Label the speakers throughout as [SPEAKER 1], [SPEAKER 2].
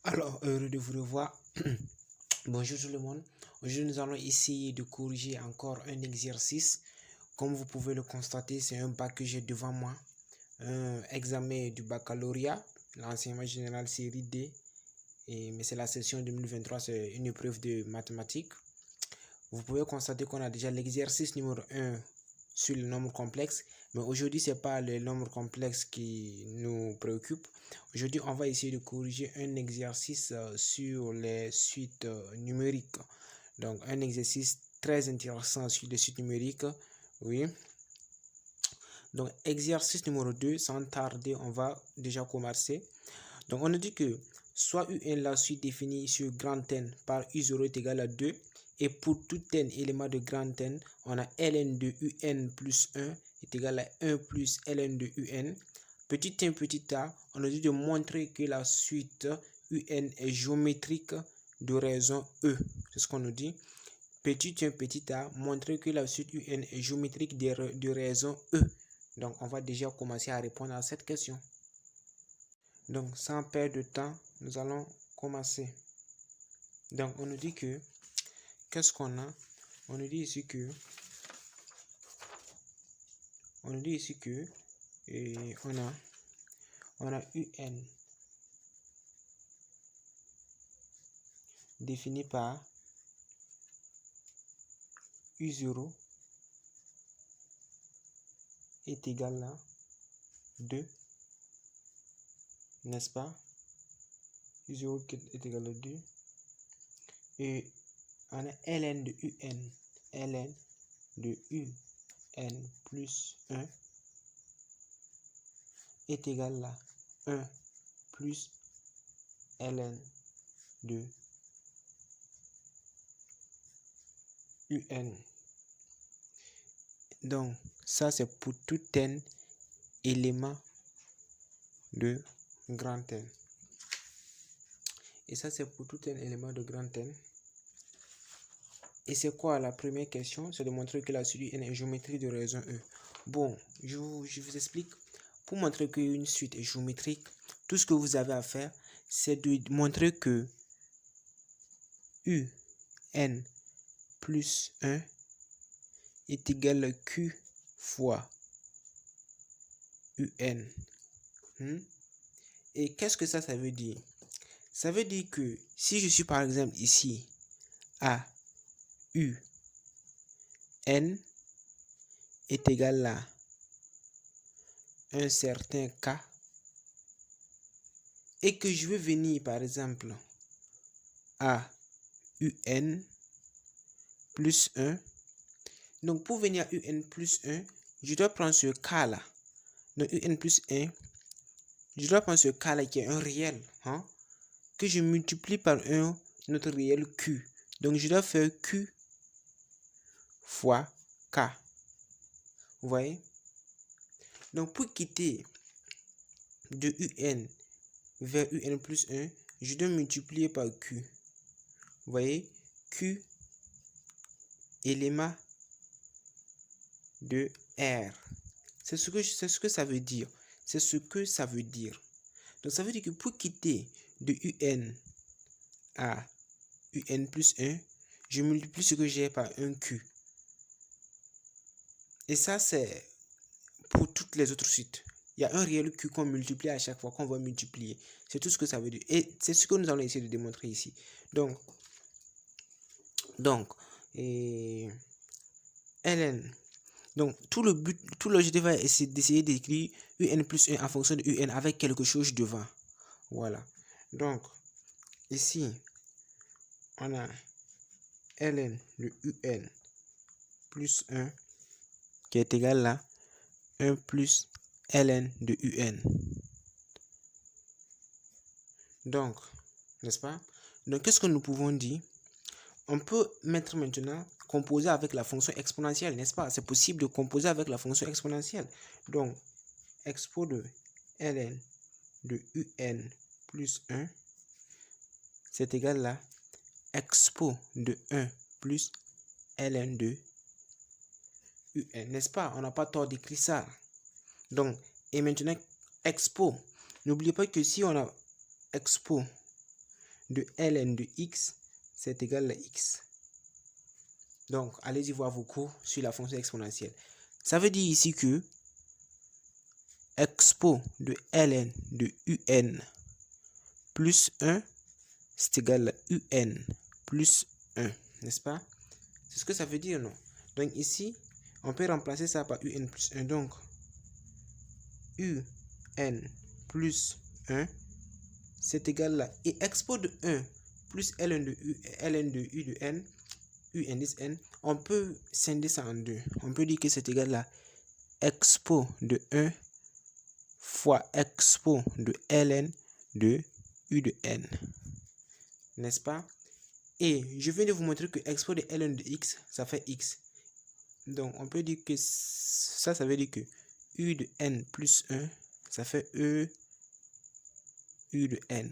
[SPEAKER 1] Alors, heureux de vous revoir. Bonjour tout le monde. Aujourd'hui, nous allons essayer de corriger encore un exercice. Comme vous pouvez le constater, c'est un bac que j'ai devant moi. Un examen du baccalauréat, l'enseignement général série D. Mais c'est la session 2023, c'est une épreuve de mathématiques. Vous pouvez constater qu'on a déjà l'exercice numéro 1 sur le nombre complexe. Mais aujourd'hui, ce n'est pas le nombre complexe qui nous préoccupe. Aujourd'hui, on va essayer de corriger un exercice sur les suites numériques. Donc, un exercice très intéressant sur les suites numériques. Oui. Donc, exercice numéro 2, sans tarder, on va déjà commencer. Donc, on a dit que soit UN, la suite définie sur grand N par U0 est égal à 2. Et pour tout n élément de grand N, on a ln de un plus 1 est égal à 1 plus ln de un. Petit n, petit a, on a dit de montrer que la suite un est géométrique de raison E. C'est ce qu'on nous dit. Petit n, petit a, montrer que la suite un est géométrique de raison E. Donc, on va déjà commencer à répondre à cette question. Donc, sans perdre de temps, nous allons commencer. Donc, on nous dit que, qu'est-ce qu'on a? On nous dit ici que, on a UN défini par U0 est égal à 2, n'est-ce pas? U0 est égal à 2. Et on a ln de un plus 1 est égal à 1 plus ln de un. Donc, ça c'est pour tout n élément de grand N. Et ça c'est pour tout un élément de grand N. Et c'est quoi la première question? C'est de montrer que la suite est géométrique de raison E. Bon, je vous explique. Pour montrer qu'une suite est géométrique, tout ce que vous avez à faire, c'est de montrer que UN plus 1 est égal à Q fois UN. Et qu'est-ce que ça veut dire? Ça veut dire que si je suis par exemple ici à UN est égal à un certain K et que je veux venir par exemple à UN plus 1. Donc pour venir à UN plus 1, je dois prendre ce K là. Donc UN plus 1, je dois prendre ce K là qui est un réel, que je multiplie par un autre réel Q. Donc je dois faire Q fois K. Vous voyez? Donc pour quitter de UN vers UN plus 1, je dois multiplier par Q. Vous voyez? Q élément de R. C'est ce que ça veut dire. C'est ce que ça veut dire. Donc ça veut dire que pour quitter de UN à UN plus 1, je multiplie ce que j'ai par un Q. Et ça, c'est pour toutes les autres suites. Il y a un réel Q qu'on multiplie à chaque fois qu'on va multiplier. C'est tout ce que ça veut dire. Et c'est ce que nous allons essayer de démontrer ici. Donc ln. Donc, tout l'objectif va essayer d'essayer d'écrire UN plus 1 en fonction de UN avec quelque chose devant. Voilà. Donc, ici, on a ln de UN plus 1 qui est égal à 1 plus ln de UN. Donc, n'est-ce pas? Donc, qu'est-ce que nous pouvons dire? On peut mettre maintenant composer avec la fonction exponentielle, n'est-ce pas? C'est possible de composer avec la fonction exponentielle. Donc, expo de ln de un plus 1, c'est égal à expo de 1 plus ln de un, n'est-ce pas? On n'a pas tort d'écrire ça. Donc, et maintenant, expo. N'oubliez pas que si on a expo de ln de x, c'est égal à x. Donc, allez-y voir vos cours sur la fonction exponentielle. Ça veut dire ici que expo de ln de un plus 1, c'est égal à un plus 1, n'est-ce pas? C'est ce que ça veut dire, non? Donc ici, on peut remplacer ça par un plus 1. Donc, un plus 1, c'est égal à... Et expo de 1 plus ln de u de n, u indice n, on peut scinder ça en deux. On peut dire que c'est égal à expo de 1 fois expo de ln de u de n. N'est-ce pas? Et je viens de vous montrer que expo de ln de x, ça fait x. Donc, on peut dire que ça veut dire que u de n plus 1, ça fait u de n.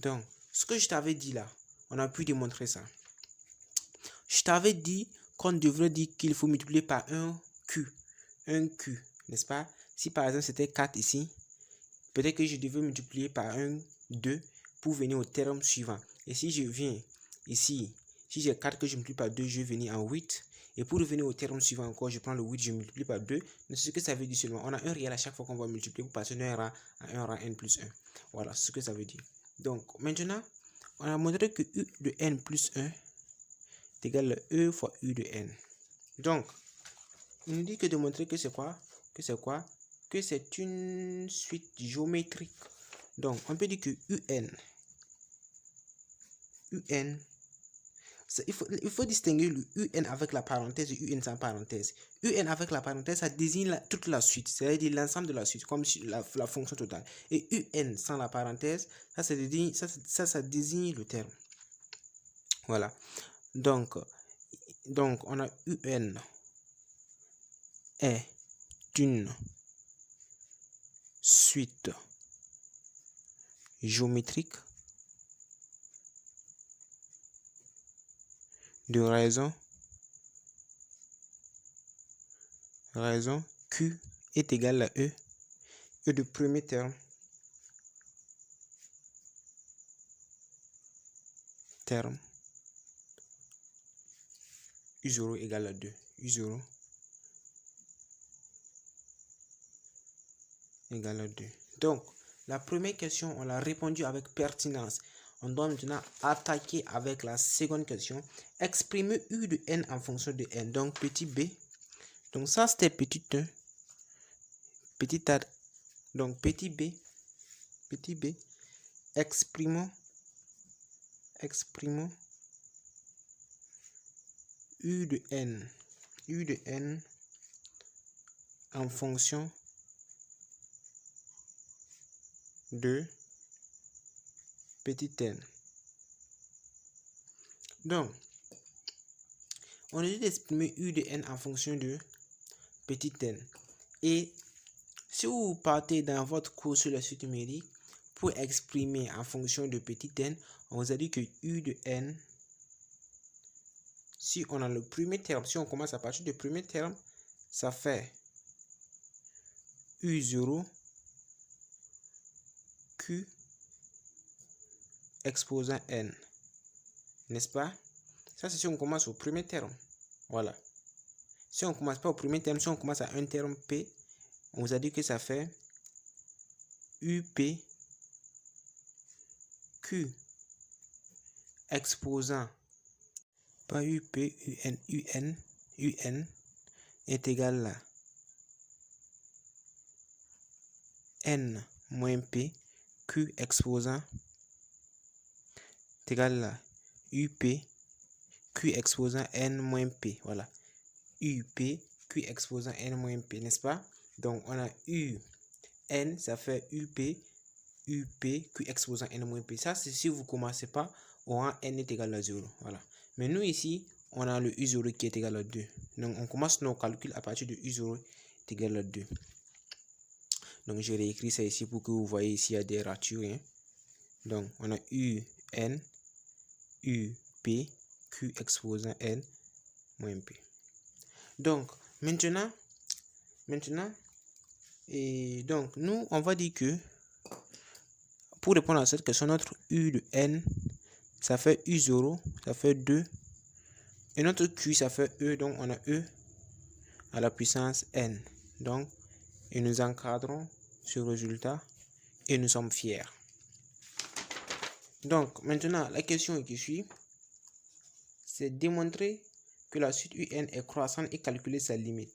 [SPEAKER 1] Donc, ce que je t'avais dit là, on a pu démontrer ça. Je t'avais dit qu'on devrait dire qu'il faut multiplier par un q, n'est-ce pas? Si par exemple c'était 4 ici, peut-être que je devais multiplier par un 2 pour venir au terme suivant. Et si je viens ici, si j'ai 4 que je multiplie par 2, je vais venir en 8. Et pour revenir au terme suivant encore, je prends le 8, je multiplie par 2. C'est ce que ça veut dire seulement. On a un réel à chaque fois qu'on va multiplier pour passer d'un rang à un rang n plus 1. Voilà ce que ça veut dire. Donc maintenant, on a montré que u de n plus 1 est égal à e fois u de n. Donc, il nous dit que de montrer que c'est quoi? Que c'est une suite géométrique. Donc, on peut dire que un, il faut distinguer le un avec la parenthèse et un sans parenthèse. Un avec la parenthèse, ça désigne toute la suite, c'est-à-dire l'ensemble de la suite, comme la fonction totale. Et un sans la parenthèse, ça désigne le terme. Voilà. Donc on a un est une suite géométrique de raison Q est égal à E de premier terme U0 égale à 2. U0 égale à 2. Donc, la première question, on l'a répondu avec pertinence. On doit maintenant attaquer avec la seconde question. Exprimer U de n en fonction de n. Donc, petit b. Donc, ça, c'était petit 1. Petit a. Donc, petit b. Exprimons U de n en fonction de petit n. Donc, on a dit d'exprimer U de n en fonction de petit n. Et si vous partez dans votre cours sur la suite numérique, pour exprimer en fonction de petit n, on vous a dit que U de n, si on a le premier terme, si on commence à partir du premier terme, ça fait U0 Q exposant n. N'est-ce pas? Ça, c'est si on commence au premier terme. Voilà. Si on ne commence pas au premier terme, si on commence à un terme P, on vous a dit que ça fait UP Q exposant, pas UP, UN est égal à N moins P, Q exposant est égal à UP, Q exposant N moins P. Voilà. UP, Q exposant N moins P, n'est-ce pas? Donc, on a U, N, ça fait UP, Q exposant N moins P. Ça, c'est si vous ne commencez pas au rang N est égal à 0. Voilà. Mais nous, ici, on a le U0 qui est égal à 2. Donc, on commence nos calculs à partir de U0 est égal à 2. Donc, je réécris ça ici pour que vous voyez ici, il y a des ratures. Hein. Donc, on a UN, UP, Q exposant N moins P. Donc, maintenant, et donc, nous, on va dire que pour répondre à cette question, notre U de N, ça fait U0, ça fait 2. Et notre Q, ça fait E, donc on a E à la puissance N. Donc, et nous encadrons ce résultat et nous sommes fiers. Donc, maintenant, la question qui suit, c'est démontrer que la suite UN est croissante et calculer sa limite.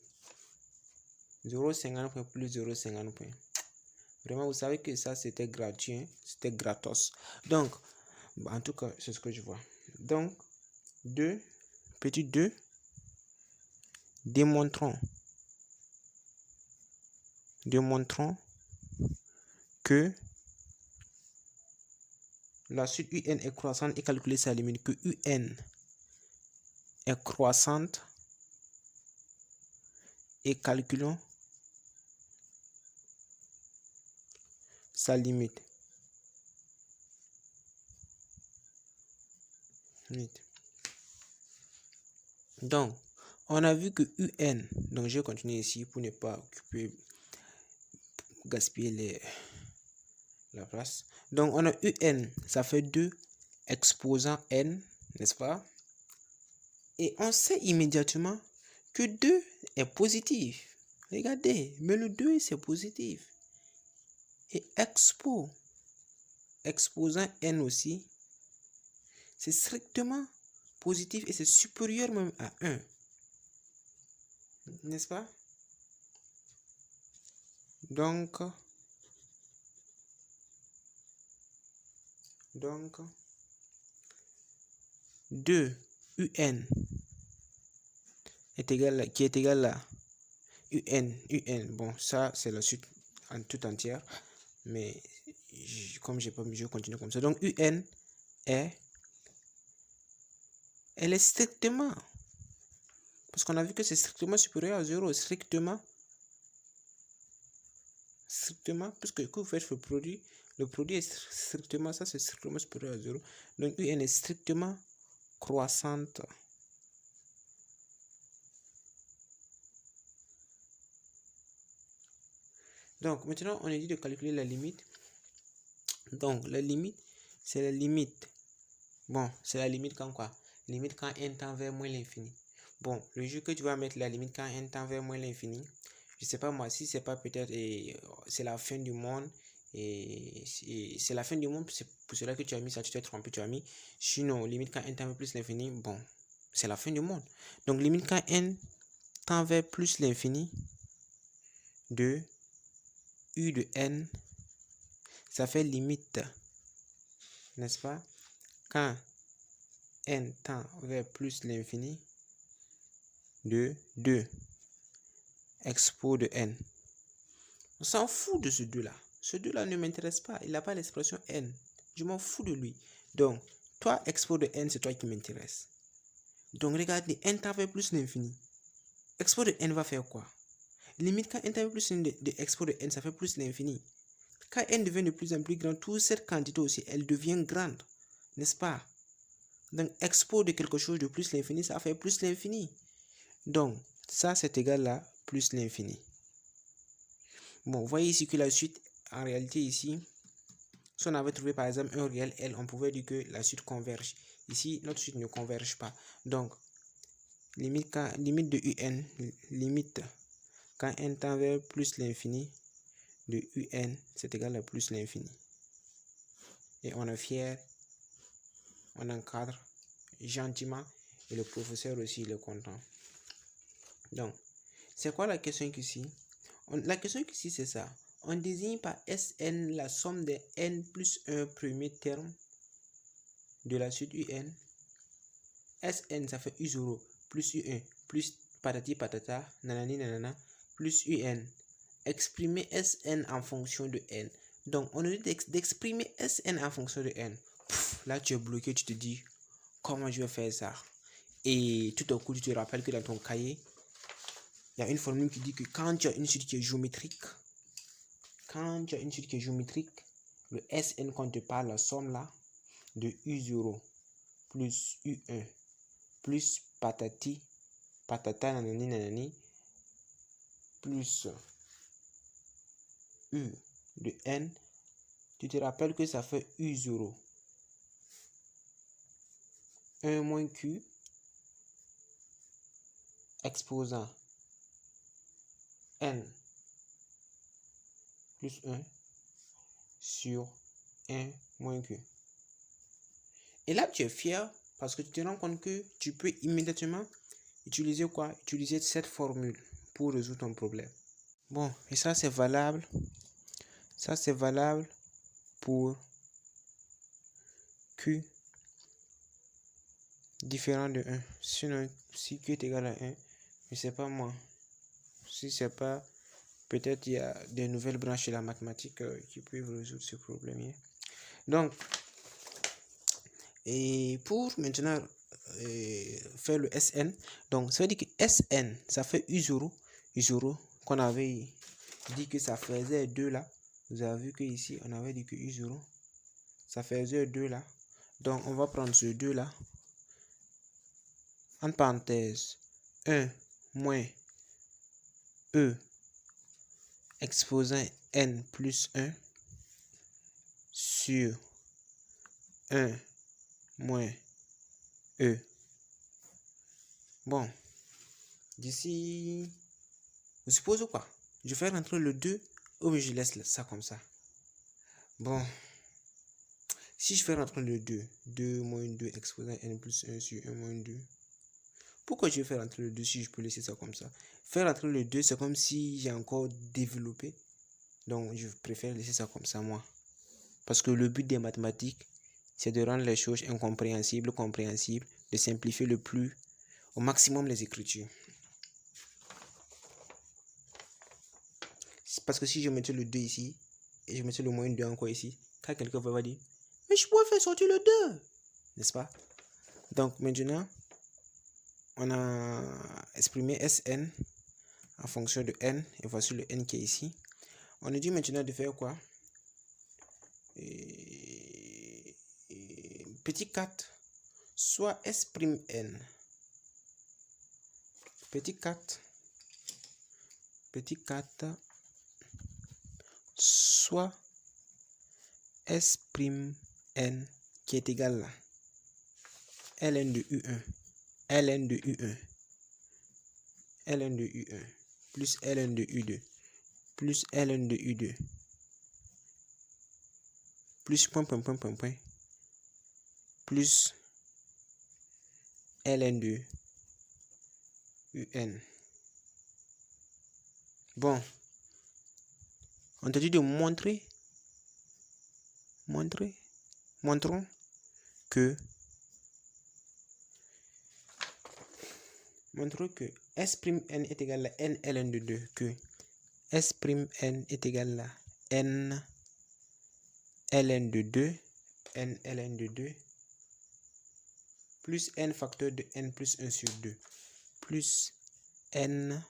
[SPEAKER 1] 0,50 points plus 0,50 points. Vraiment, vous savez que ça, c'était gratuit, hein? C'était gratos. Donc, en tout cas, c'est ce que je vois. Donc, petit 2, démontrons que la suite UN est croissante et calculer sa limite, que UN est croissante et calculons sa limite. Donc, on a vu que UN, donc je vais continuer ici pour ne pas gaspiller la place. Donc, on a UN, ça fait 2 exposant N, n'est-ce pas? Et on sait immédiatement que 2 est positif. Regardez, mais le 2 c'est positif. Et exposant N aussi, c'est strictement positif et c'est supérieur même à 1. N'est-ce pas? Donc 2 UN est égal à, qui est égal à UN. Bon, ça c'est la suite en tout entière. Mais comme j'ai pas mis, je continue comme ça. Donc UN elle est strictement, parce qu'on a vu que c'est strictement supérieur à 0, strictement, puisque quand vous faites le produit est strictement, ça c'est strictement supérieur à 0. Donc UN est strictement croissante. Donc maintenant on est dit de calculer la limite. Donc la limite, c'est la limite. Bon, c'est la limite quand quoi? Limite quand n tend vers moins l'infini. Bon, le jour que tu vas mettre la limite quand n tend vers moins l'infini, je sais pas moi, si c'est pas peut-être c'est la fin du monde, et c'est la fin du monde, c'est pour cela que tu as mis ça, tu t'es trompé, tu as mis sinon limite quand n tend vers plus l'infini, bon, c'est la fin du monde. Donc limite quand n tend vers plus l'infini de u de n, ça fait limite, n'est-ce pas, quand n tend vers plus l'infini de 2 expo de n. On s'en fout de ce 2 là. Ce 2 là ne m'intéresse pas. Il n'a pas l'expression n. Je m'en fous de lui. Donc, toi, expo de n, c'est toi qui m'intéresse. Donc, regardez, n tend vers plus l'infini. Expo de n va faire quoi? Limite, quand n tend vers plus l'infini de expo de n, ça fait plus l'infini. Quand n devient de plus en plus grand, toute cette quantité aussi, elle devient grande. N'est-ce pas? Donc, expo de quelque chose de plus l'infini, ça fait plus l'infini. Donc, ça, c'est égal à plus l'infini. Bon, vous voyez ici que la suite, en réalité ici, si on avait trouvé par exemple un réel L, on pouvait dire que la suite converge. Ici, notre suite ne converge pas. Donc, limite de UN, limite quand n tend vers plus l'infini de UN, c'est égal à plus l'infini. Et on est fier, on encadre gentiment, et le professeur aussi il est content. Donc, c'est quoi la question ici? La question ici, c'est ça. On désigne par Sn la somme des n plus 1 premier terme de la suite Un. Sn, ça fait U0 plus U1 plus patati patata, nanani nanana, plus Un. Exprimer Sn en fonction de n. Donc, on nous dit d'exprimer Sn en fonction de n. Là, tu es bloqué, tu te dis, comment je vais faire ça? Et tout au coup, tu te rappelles que dans ton cahier, il y a une formule qui dit que quand tu as une suite qui est géométrique, le Sn quand tu parles, la somme là, de U0 plus U1 plus patati, patata, nanani, nanani, plus U de N Tu te rappelles que ça fait U0. 1 moins Q exposant N plus 1 sur 1 moins Q. Et là, tu es fier parce que tu te rends compte que tu peux immédiatement utiliser quoi? Utiliser cette formule pour résoudre ton problème. Bon, et ça c'est valable. Ça c'est valable pour Q différent de 1. Sinon, si Q est égal à 1, je sais pas moi. Si c'est pas, peut-être il y a des nouvelles branches de la mathématique qui peuvent résoudre ce problème. Donc, et pour maintenant faire le Sn, donc ça veut dire que Sn, ça fait U0, U0 qu'on avait dit que ça faisait 2 là. Vous avez vu que ici, on avait dit que U0, ça faisait 2 là. Donc, on va prendre ce 2 là. En parenthèse, 1 moins E exposant N plus 1 sur 1 moins E. Bon, d'ici, je suppose ou pas? Je fais rentrer le 2 ou je laisse ça comme ça. Bon, si je fais rentrer le 2, 2 moins 2 exposant N plus 1 sur 1 moins 2. Pourquoi je vais faire rentrer le 2 si je peux laisser ça comme ça? Faire rentrer le 2, c'est comme si j'ai encore développé. Donc, je préfère laisser ça comme ça, moi. Parce que le but des mathématiques, c'est de rendre les choses incompréhensibles, compréhensibles, de simplifier au maximum les écritures. Parce que si je mettais le 2 ici, et je mettais le moins 2 encore ici, quand quelqu'un va dire, mais je pourrais faire sortir le 2, n'est-ce pas? Donc maintenant, on a exprimé Sn en fonction de n, et voici le n qui est ici. On nous dit maintenant de faire quoi? Petit 4, soit S'(n). Petit 4, soit S'(n) qui est égal à ln de U1, ln de U1, ln de U1, plus ln de U2, plus ln de U2, plus point, plus ln de UN. Bon, on te dit de montrons que S'(n) est égal à n ln de 2, que S'(n) est égal à n ln de 2, n ln de 2, plus n facteur de n plus 1 sur 2, plus n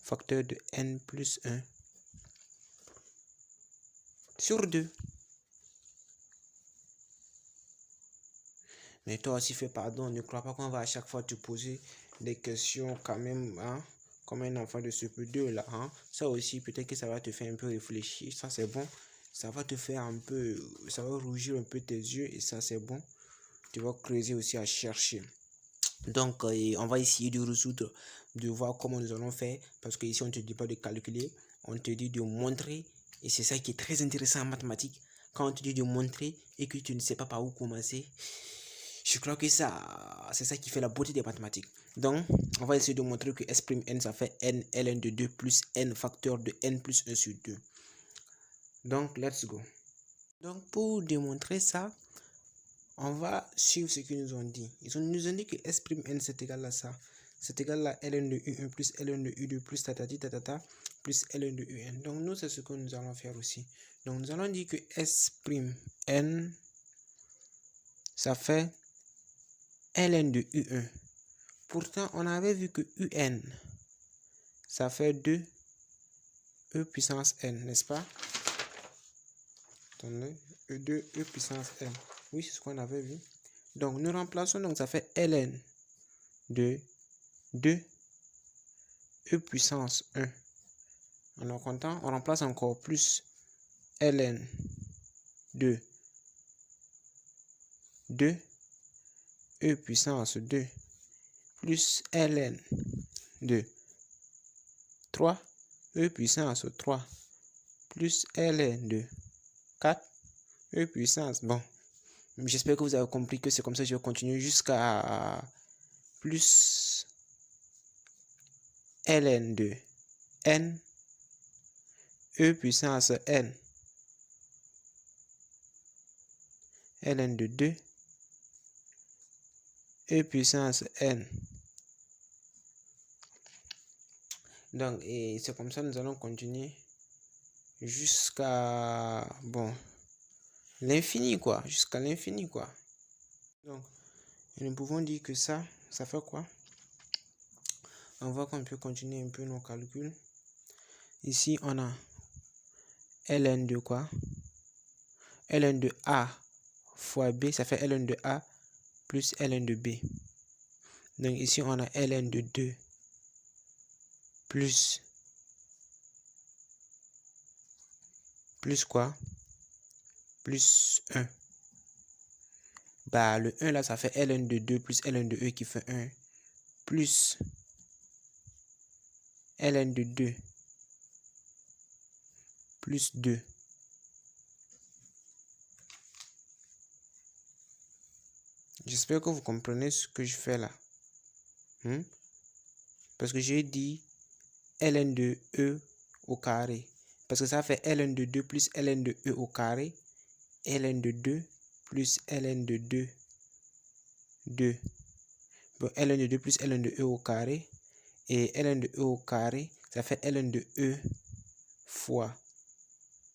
[SPEAKER 1] facteur de n plus 1 sur 2. Mais toi aussi fais pardon, ne crois pas qu'on va à chaque fois te poser des questions quand même, hein, comme un enfant de ce peu 2 là. Hein. Ça aussi, peut-être que ça va te faire un peu réfléchir, ça c'est bon. Ça va te faire un peu, ça va rougir un peu tes yeux et ça c'est bon. Tu vas creuser aussi à chercher. Donc, on va essayer de résoudre, de voir comment nous allons faire. Parce que ici, on ne te dit pas de calculer, on te dit de montrer. Et c'est ça qui est très intéressant en mathématiques. Quand on te dit de montrer et que tu ne sais pas par où commencer, je crois que ça, c'est ça qui fait la beauté des mathématiques. Donc, on va essayer de montrer que S'(n) ça fait n ln de 2 plus n facteur de n plus 1 sur 2. Donc, let's go. Donc, pour démontrer ça, on va suivre ce qu'ils nous ont dit. Ils nous ont dit que S'(n) c'est égal à ça. C'est égal à ln de U1 plus ln de U2 plus tatati tatata plus ln de UN. Donc, nous, c'est ce que nous allons faire aussi. Donc, nous allons dire que S'(n) ça fait ln de U1. Pourtant, on avait vu que UN, ça fait 2 E puissance n, n'est-ce pas? Attendez, E2 E puissance n. Oui, c'est ce qu'on avait vu. Donc, nous remplaçons, donc ça fait ln de 2 E puissance 1. Alors, content, on remplace encore plus ln de 2 e puissance 2 plus ln de 3 e puissance 3 plus ln de 4 e puissance. Bon, j'espère que vous avez compris que c'est comme ça que je vais continuer jusqu'à plus ln de n e puissance n ln de 2 e puissance n. Donc, et c'est comme ça nous allons continuer jusqu'à, bon, l'infini quoi, jusqu'à l'infini quoi. Donc, nous pouvons dire que ça fait quoi? On voit qu'on peut continuer un peu nos calculs. Ici, on a ln de quoi? Ln de a fois b, ça fait ln de a plus ln de b. Donc ici, on a ln de 2 plus quoi? Plus 1. Bah, le 1 là, ça fait ln de 2 plus ln de e qui fait 1. Plus ln de 2 plus 2. J'espère que vous comprenez ce que je fais là. Parce que j'ai dit ln de e au carré. Parce que ça fait ln de 2 plus ln de e au carré. Ln de 2 plus ln de 2. 2. Bon, ln de 2 plus ln de e au carré. Et ln de e au carré, ça fait ln de e fois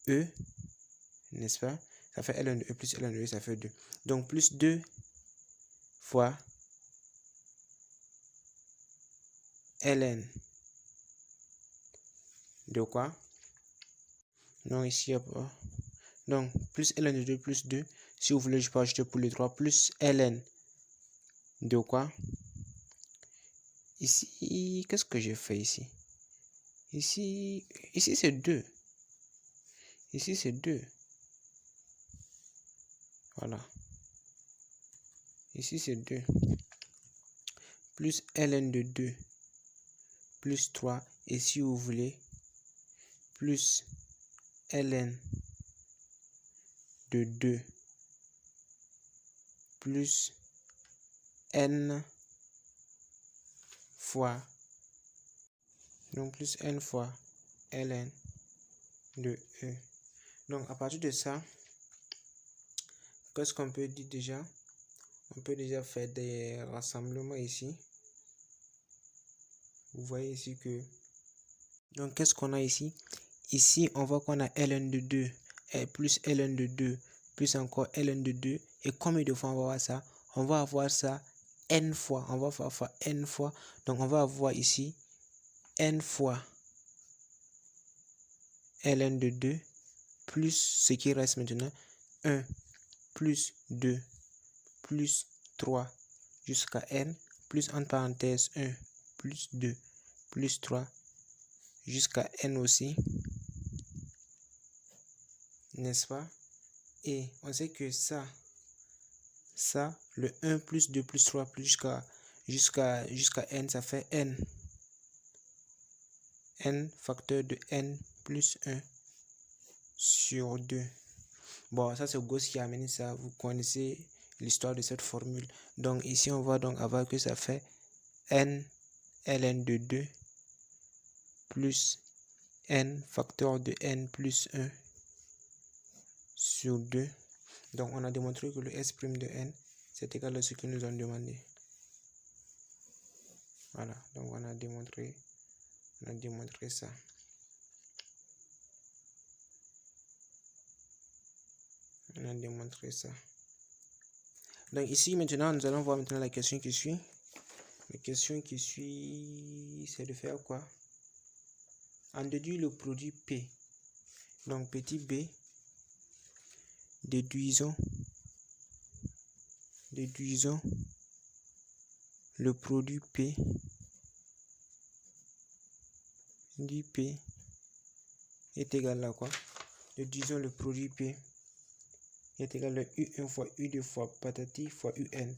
[SPEAKER 1] e. N'est-ce pas? Ça fait ln de e plus ln de e, ça fait 2. Donc plus 2 fois ln de quoi? Donc ici, donc plus ln de 2 plus 2. Si vous voulez, je peux ajouter pour les 3 plus ln de quoi? Ici, qu'est-ce que j'ai fait ici? Ici c'est 2. Ici, c'est 2. Voilà. Ici, c'est 2. Plus ln de 2 plus 3. Et si vous voulez, plus ln de 2 plus n fois. Donc, plus n fois ln de e. Donc, à partir de ça, qu'est-ce qu'on peut dire déjà? On peut déjà faire des rassemblements ici. Vous voyez ici que... Donc, qu'est-ce qu'on a ici? Ici, on voit qu'on a ln de 2 et plus ln de 2 plus encore ln de 2. Et combien de fois on va avoir ça? On va avoir ça n fois. On va faire n fois. Donc, on va avoir ici n fois ln de 2 plus ce qui reste maintenant 1 plus 2 plus 3 jusqu'à n plus entre parenthèses 1 plus 2 plus 3 jusqu'à n aussi, n'est-ce pas? Et on sait que ça, le 1 plus 2 plus 3 plus jusqu'à n, ça fait n facteur de n plus 1 sur 2. Bon, ça c'est Gauss qui a amené ça, vous connaissez l'histoire de cette formule. Donc ici on va donc avoir que ça fait n ln de 2 plus n facteur de n plus 1 sur 2. Donc on a démontré que le S' de n c'est égal à ce qu'ils nous ont demandé. Voilà, donc on a démontré ça. On a démontré ça. Donc ici maintenant nous allons voir maintenant la question qui suit. La question qui suit, c'est de faire quoi? On déduit le produit P. Donc petit b, déduisons le produit P dit P est égal à quoi? disons le produit P est égal à U1 fois U2 fois patati fois UN.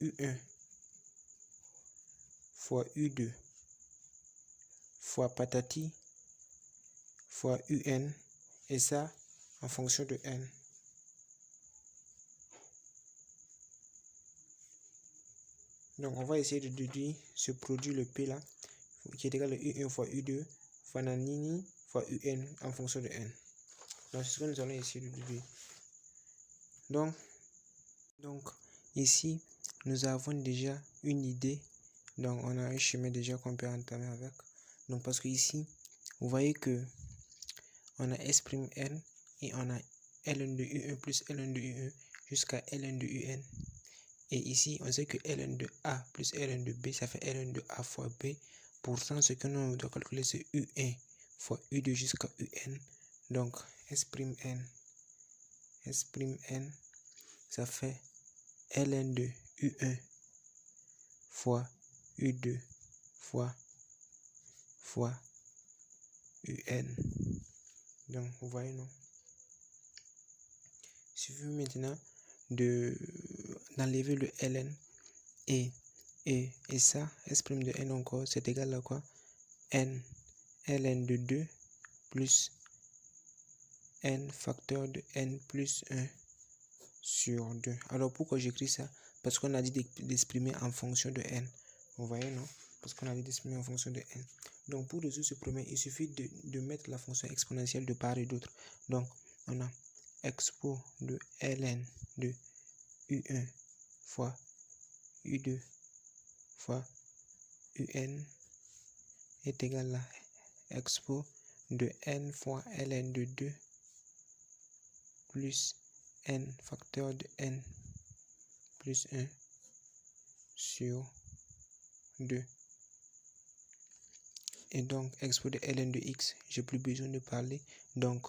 [SPEAKER 1] U1 fois U2 fois patati fois UN, et ça en fonction de N. Donc on va essayer de déduire ce produit, le P là, qui est égal à U1 fois U2 fois nanini fois UN en fonction de N. Donc c'est ce que nous allons essayer de déduire. Donc ici, nous avons déjà une idée. Donc on a un chemin déjà qu'on peut entamer avec. Donc parce que ici, vous voyez que on a S' N et on a Ln de U1 plus Ln de U1 jusqu'à Ln de UN. Et ici, on sait que Ln de A plus Ln de B, ça fait Ln de A fois B. Pourtant, ce que nous devons calculer, c'est U1 fois U2 jusqu'à UN. Donc, S', N, ça fait Ln de U1 fois U2 fois UN. Donc, vous voyez, non? Il suffit maintenant d'enlever le Ln et ça, S' de N encore, c'est égal à quoi? N, Ln de 2 plus N facteur de N plus 1 sur 2. Alors, pourquoi j'écris ça? Parce qu'on a dit d'exprimer en fonction de N. Vous voyez, non? Parce qu'on a dit d'exprimer en fonction de N. Donc, pour résoudre ce problème, il suffit de mettre la fonction exponentielle de part et d'autre. Donc, on a expo de Ln de U1 fois U2 fois UN est égal à expo de N fois Ln de 2 plus N facteur de N plus 1 sur 2. Et donc, expo de Ln de X, j'ai plus besoin de parler. Donc,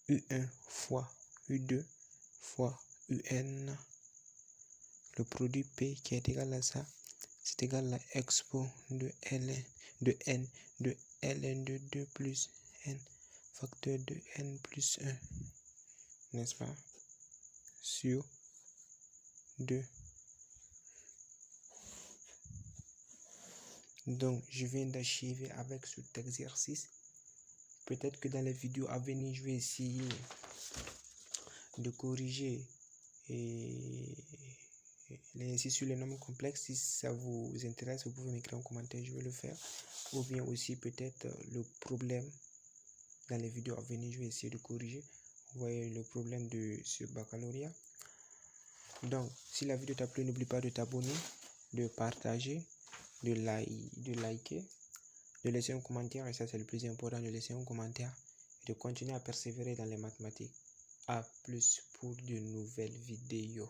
[SPEAKER 1] U1 fois U2 fois UN, le produit P qui est égal à ça, c'est égal à expo de N de Ln de 2 plus N facteur de N plus 1, n'est-ce pas, sur 2. Donc, je viens d'achever avec cet exercice. Peut-être que dans les vidéos à venir, je vais essayer de corriger sur les nombres complexes. Si ça vous intéresse, vous pouvez m'écrire en commentaire, je vais le faire. Ou bien aussi peut-être le problème dans les vidéos à venir, je vais essayer de corriger. Vous voyez le problème de ce baccalauréat. Donc, si la vidéo t'a plu, n'oublie pas de t'abonner, de partager, de liker, de laisser un commentaire, et ça c'est le plus important, de laisser un commentaire et de continuer à persévérer dans les mathématiques. A plus pour de nouvelles vidéos.